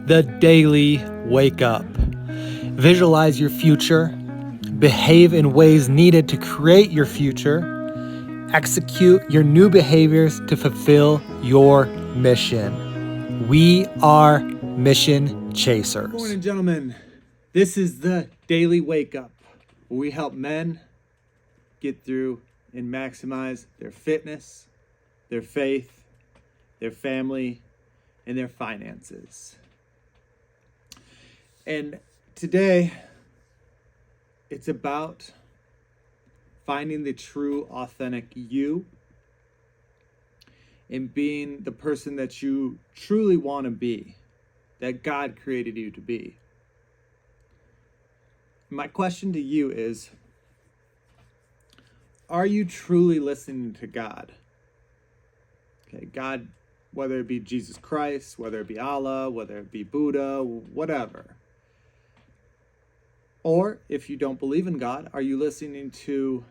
the daily wake up. Visualize your future, behave in ways needed to create your future, execute your new behaviors to fulfill your mission. We are mission chasers. Good morning, gentlemen. This is the Daily Wake Up, where we help men get through and maximize their fitness, their faith, their family, and their finances. And today, it's about finding the true, authentic you and being the person that you truly want to be, that God created you to be. My question to you is, are you truly listening to God? Okay, God, whether it be Jesus Christ, whether it be Allah, whether it be Buddha, whatever. Or if you don't believe in God, are you listening to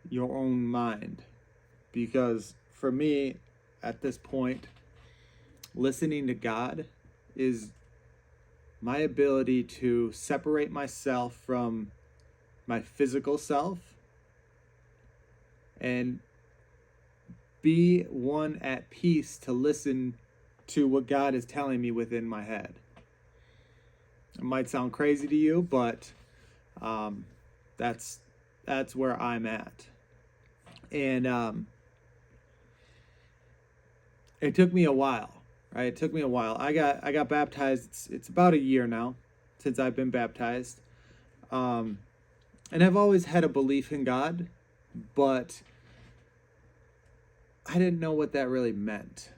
your own mind? Because for me, at this point, listening to God is my ability to separate myself from my physical self and be one at peace to listen to what God is telling me within my head. It might sound crazy to you, but that's where I'm at. And it took me a while, right? It took me a while. I got baptized. It's about a year now since I've been baptized. And I've always had a belief in God, but I didn't know what that really meant.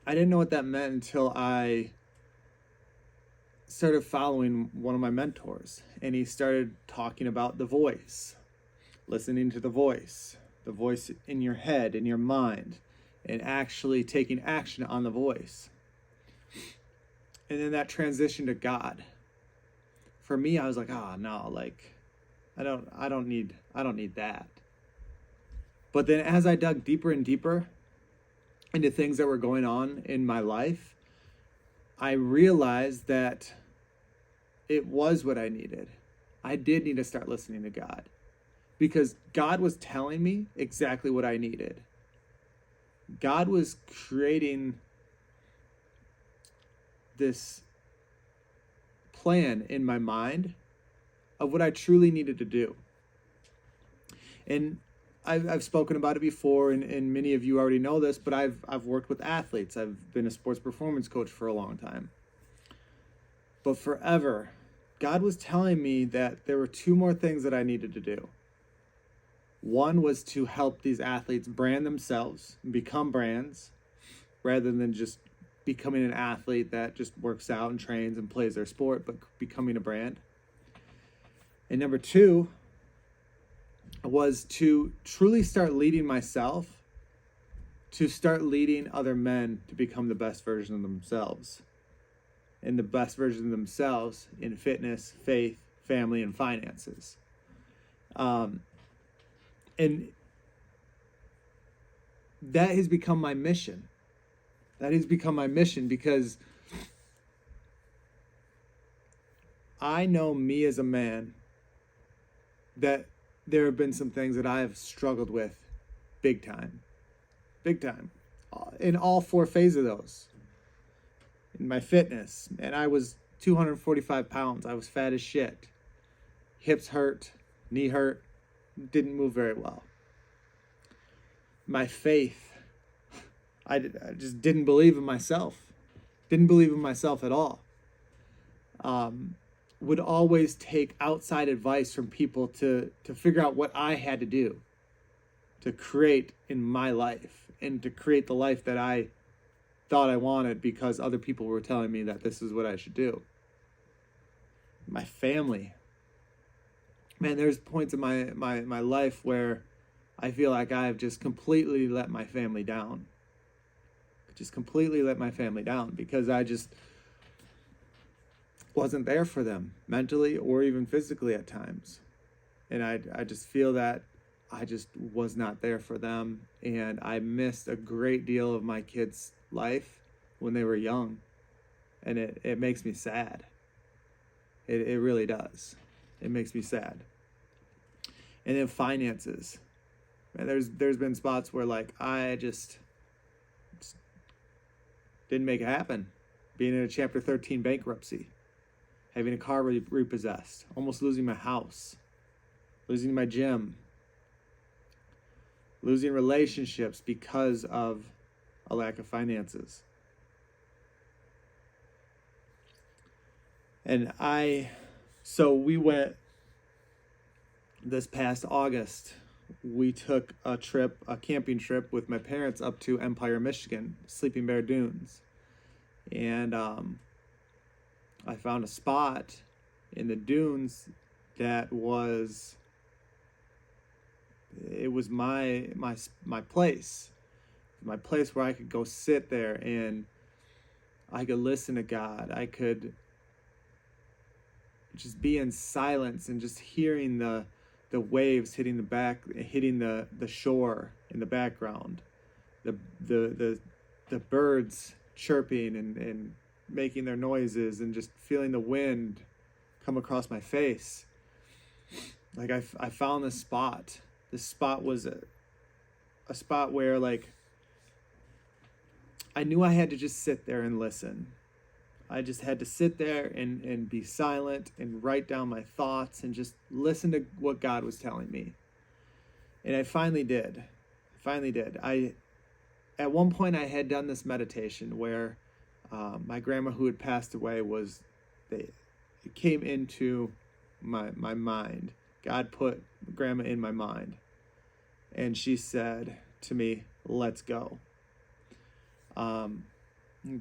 I didn't know what that meant until I started following one of my mentors, and he started talking about the voice, listening to the voice in your head, in your mind, and actually taking action on the voice. And then that transition to God. For me, I was like, oh no, like I don't need that. But then as I dug deeper and deeper into things that were going on in my life, I realized that it was what I needed. I did need to start listening to God because God was telling me exactly what I needed. God was creating this plan in my mind of what I truly needed to do. And I've spoken about it before, and many of you already know this, but I've worked with athletes. I've been a sports performance coach for a long time. But forever, God was telling me that there were two more things that I needed to do. One was to help these athletes brand themselves and become brands rather than just becoming an athlete that just works out and trains and plays their sport, but becoming a brand. And number two was to truly start leading myself, to start leading other men to become the best version of themselves, and the best version of themselves in fitness, faith, family, and finances. And that has become my mission. That has become my mission because I know me as a man that there have been some things that I have struggled with big time, in all four phases of those. In my fitness, and I was 245 pounds. I was fat as shit. Hips hurt, knee hurt, didn't move very well. My faith, I just didn't believe in myself. Didn't believe in myself at all. Would always take outside advice from people to figure out what I had to do to create in my life and to create the life that I thought I wanted because other people were telling me that this is what I should do. My family. Man, there's points in my life where I feel like I've just completely let my family down. Just completely let my family down because I just wasn't there for them mentally or even physically at times. And I just feel that I just was not there for them, and I missed a great deal of my kids' life when they were young. And it makes me sad. It really does. It makes me sad. And then finances. And there's been spots where like I just didn't make it happen. Being in a Chapter 13 bankruptcy, having a car repossessed, almost losing my house, losing my gym, losing relationships because of a lack of finances. And so we went this past August. We took a camping trip with my parents up to Empire, Michigan, Sleeping Bear Dunes. And I found a spot in the dunes that was my place. My place where I could go sit there and I could listen to God. I could just be in silence and just hearing the waves hitting the shore in the background, the birds chirping and making their noises, and just feeling the wind come across my face. Like I found this spot. This spot was a spot where like I knew I had to just sit there and listen. I just had to sit there and be silent and write down my thoughts and just listen to what God was telling me. And I finally did. At one point I had done this meditation where my grandma who had passed away it came into my mind. God put grandma in my mind. And she said to me, "Let's go."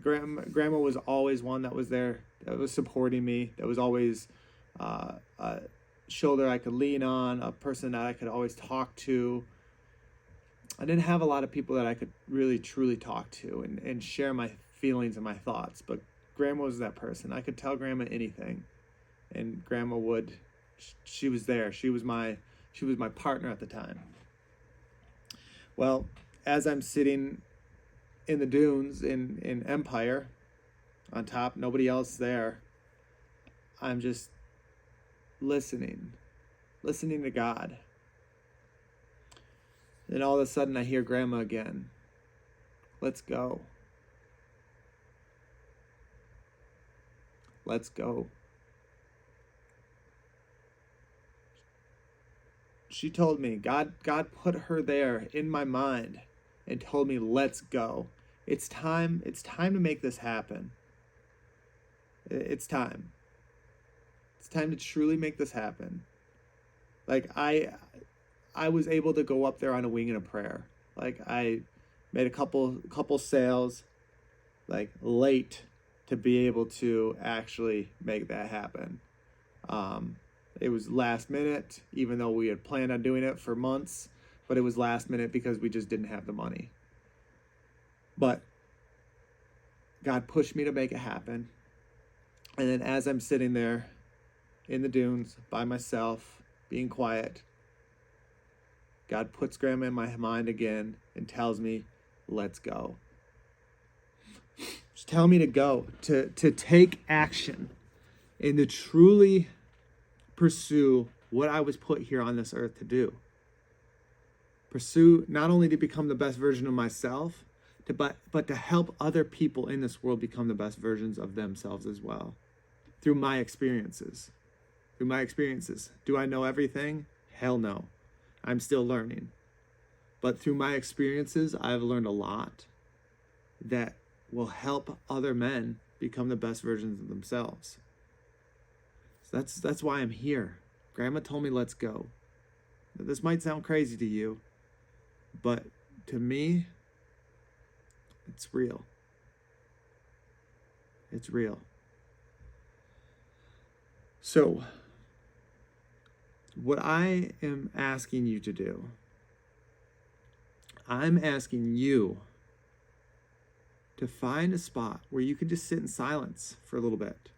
Grandma was always one that was there, that was supporting me, that was always a shoulder I could lean on, a person that I could always talk to. I didn't have a lot of people that I could really truly talk to and share my feelings and my thoughts, but grandma was that person. I could tell grandma anything, and grandma would. She was there. She was my partner at the time. Well, as I'm sitting in the dunes in Empire on top, nobody else there, I'm just listening to God. Then all of a sudden I hear grandma again. "Let's go. Let's go." She told me, God put her there in my mind and told me, "Let's go. It's time to make this happen. It's time. It's time to truly make this happen." Like I was able to go up there on a wing and a prayer. Like I made a couple sales like late to be able to actually make that happen. It was last minute, even though we had planned on doing it for months, but it was last minute because we just didn't have the money. But God pushed me to make it happen. And then as I'm sitting there in the dunes by myself, being quiet, God puts grandma in my mind again and tells me, "Let's go." Just tell me to go, to take action and to truly pursue what I was put here on this earth to do. Pursue not only to become the best version of myself, but to help other people in this world become the best versions of themselves as well. Through my experiences. Do I know everything? Hell no. I'm still learning. But through my experiences, I've learned a lot that will help other men become the best versions of themselves. So that's why I'm here. Grandma told me, "Let's go." This might sound crazy to you, but to me, it's real. It's real. So, what I am asking you to do, I'm asking you to find a spot where you can just sit in silence for a little bit.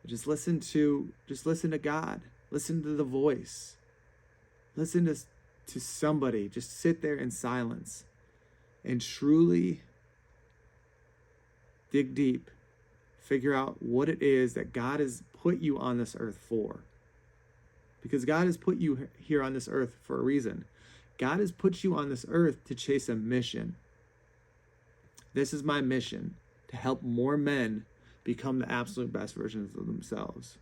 Just listen to God. Listen to the voice. Listen to somebody. Just sit there in silence and truly dig deep. Figure out what it is that God has put you on this earth for. Because God has put you here on this earth for a reason. God has put you on this earth to chase a mission. This is my mission, to help more men become the absolute best versions of themselves.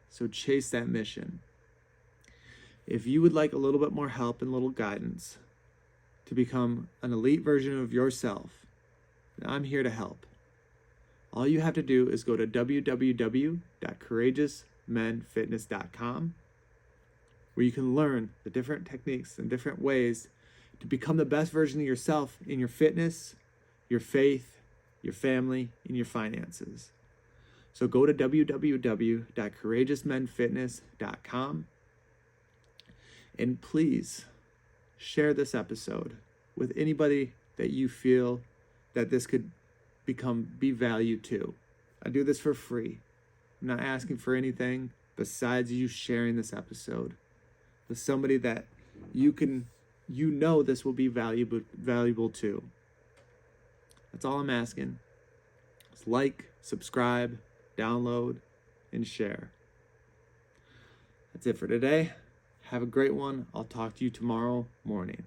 So chase that mission. If you would like a little bit more help and a little guidance to become an elite version of yourself, then I'm here to help. All you have to do is go to www.courageousmenfitness.com, where you can learn the different techniques and different ways to become the best version of yourself in your fitness, your faith, your family, and your finances. So go to www.courageousmenfitness.com, and please share this episode with anybody that you feel that this could be value to. I do this for free. I'm not asking for anything besides you sharing this episode with somebody that you know this will be valuable to. That's all I'm asking. Just like, subscribe, download, and share. That's it for today. Have a great one. I'll talk to you tomorrow morning.